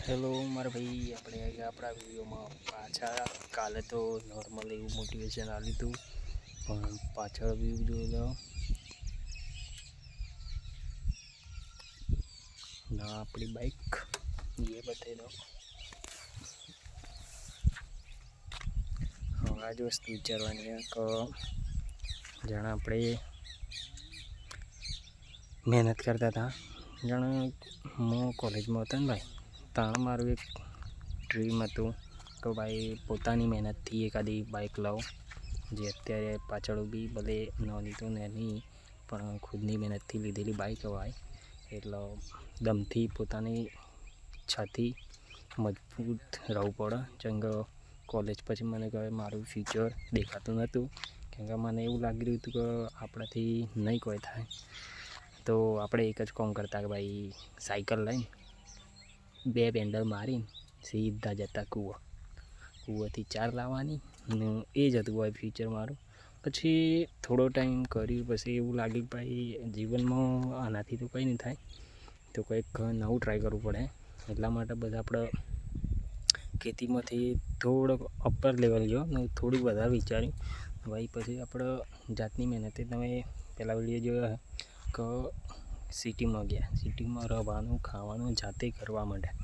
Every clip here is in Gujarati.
હેલો મારા ભાઈ, આપણે આપણા વિડીયોમાં પાછા કાલે તો નોર્મલ એવું મોટિવેશન આપ્યું હતું, પણ પાછળ વ્યૂ જોઈ લો ના આપણી બાઇક એ બતાવી દો. હવે આ જ વસ્તુ વિચારવાની કે જાણે આપણે મહેનત કરતા હતા. જાણે હું કોલેજમાં હતો ને ભાઈ, તાણ મારું એક ડ્રીમ હતું કે ભાઈ પોતાની મહેનતથી એકાદી બાઇક લાવું, જે અત્યારે પાછળ બી ભલે નાની તો નાની પણ ખુદની મહેનતથી લીધેલી બાઇક હોય, એટલે દમથી પોતાની છાતી મજબૂત રહેવું પડે. જેમ કે કોલેજ પછી મને કહે મારું ફ્યુચર દેખાતું નહોતું, કેમ કે મને એવું લાગી રહ્યું હતું કે આપણાથી નહીં કોઈ થાય. તો આપણે એક જ કામ કરતા કે ભાઈ સાયકલ લઈને 2 પેન્ડલ મારીને સીધા જતા કૂવાથી 4 લાવવાની, અને એ જ હતું ભાઈ ફ્યુચર મારું. પછી થોડો ટાઈમ કર્યું, પછી એવું લાગ્યું કે ભાઈ જીવનમાં આનાથી તો કંઈ નહીં થાય, તો કંઈક નવું ટ્રાય કરવું પડે. એટલા માટે બધા આપણે ખેતીમાંથી થોડોક અપર લેવલ ગયો ને થોડુંક વધારે વિચાર્યું ભાઈ. પછી આપણે જાતની મહેનતે તમે પહેલાં વિડીયો જોયો કે સિટીમાં ગયા, સિટીમાં રહેવાનું ખાવાનું જાતે કરવા માંડ્યા.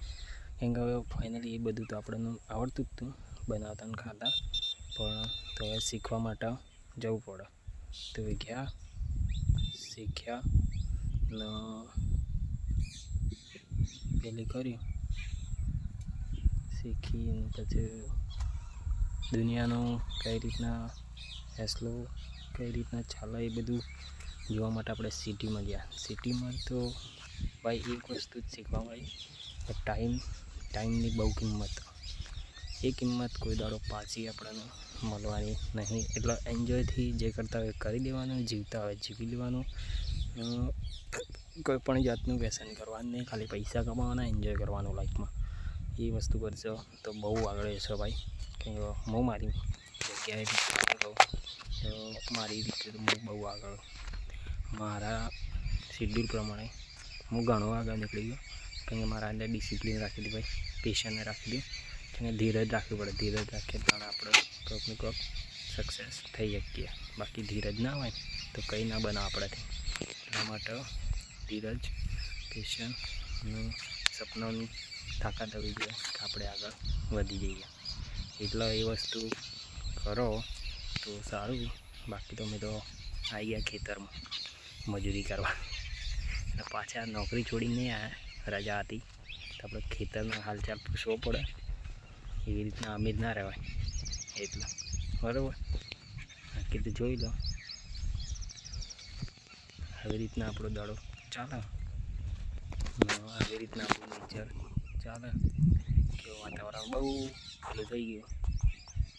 કેમ કે હવે ફાઇનલી એ બધું તો આપણને આવડતું જ હતું બનાવતા ને ખાતા, પણ તો હવે શીખવા માટે જવું પડે. તો એ ગયા, શીખ્યા ને પેલી કર્યું, શીખીને પછી દુનિયાનો કઈ રીતના ફેસલો કઈ રીતના ચાલે એ બધું જોવા માટે આપણે સિટીમાં ગયા. સિટીમાં તો ભાઈ એક વસ્તુ જ શીખવા મળી કે ટાઈમની બહુ કિંમત. એ કિંમત કોઈ દાડો પાછી આપણને મળવાની નહીં. એટલે એન્જોયથી જે કરતા હોય કરી દેવાનું, જીવતા હોય જીવી લેવાનું. કોઈ પણ જાતનું વ્યસન કરવાનું નહીં, ખાલી પૈસા કમાવાના, એન્જોય કરવાનું લાઈફમાં. એ વસ્તુ કરશો તો બહુ આગળ જશો ભાઈ. કેમ કે હું મારી જગ્યાએ કહું તો મારી રીતે તો હું બહુ આગળ, મારા શેડ્યુલ પ્રમાણે હું ઘણો આગળ નીકળી ગયો. કેમ કે મારા અંદર ડિસિપ્લિન રાખી દીધી ભાઈ, પેશન્સ રાખી દીધી. કેમ કે ધીરજ રાખવી પડે, ધીરજ રાખીએ ત્યારે આપણે કોઈકને કોઈક સક્સેસ થઈ શકીએ. બાકી ધીરજ ના હોય તો કંઈ ના બને આપણાથી. એટલા માટે ધીરજ, પેશન્સ અને સપનાની તાકાત હોવી જોઈએ કે આપણે આગળ વધી જઈએ. એટલે એ વસ્તુ કરો તો સારું. બાકી તો અમે તો આવી ગયા ખેતરમાં મજૂરી કરવા, અને પાછા નોકરી છોડીને નહીં આવ્યા, રજા હતી તો આપણે ખેતરનો હાલચાલ પૂછવો પડે. એવી રીતના અમે જ ના રહેવાય એટલે બરાબર. બાકી તો જોઈ લો આવી રીતના આપણો દાડો ચાલે, આવી રીતના આપણું નેચર ચાલે. કે વાતાવરણ બહુ પેલું થઈ ગયું,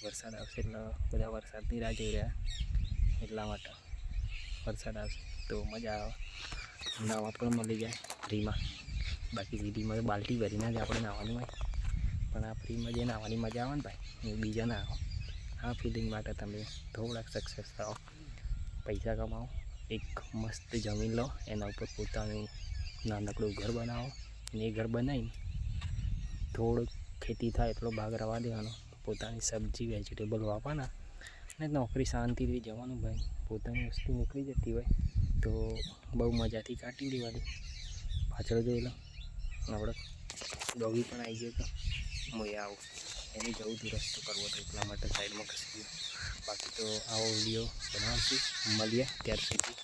વરસાદ આવશે એટલે બધા વરસાદની રાહ જોઈ રહ્યા. એટલા માટે વરસાદ આવશે તો મજા આવે, નાવા પણ મળી જાય ફ્રીમાં. બાકી સિટીમાં બાલ્ટી ભરીને જ આપણે નાહવાનું હોય, પણ આ ફ્રીમાં જે નાહવાની મજા આવે ને ભાઈ, એ બીજા ના આવે. આ ફિલિંગ માટે તમે થોડાક સક્સેસ થાઓ, પૈસા કમાઓ, એક મસ્ત જમીન લો, એના ઉપર પોતાનું નાનકડું ઘર બનાવો, અને એ ઘર બનાવીને થોડુંક ખેતી થાય એટલો ભાગ રવા દેવાનો, પોતાની સબ્જી વેજીટેબલ વાવવાના, અને નોકરી શાંતિથી જવાનું ભાઈ. પોતાની વસ્તુ નીકળી જતી હોય તો બહુ મજાથી કાઢી લેવાની. પાછળ જોઈ લો આપણે ડોગી પણ આવી ગયો તો હું આવું, એને જવું હતું રસ્તો કરવો તો એટલા માટે સાઈડમાં ખસી ગયો. બાકી તો આવો વિડીયો બનાવશું, મળીએ ત્યાર સુધી.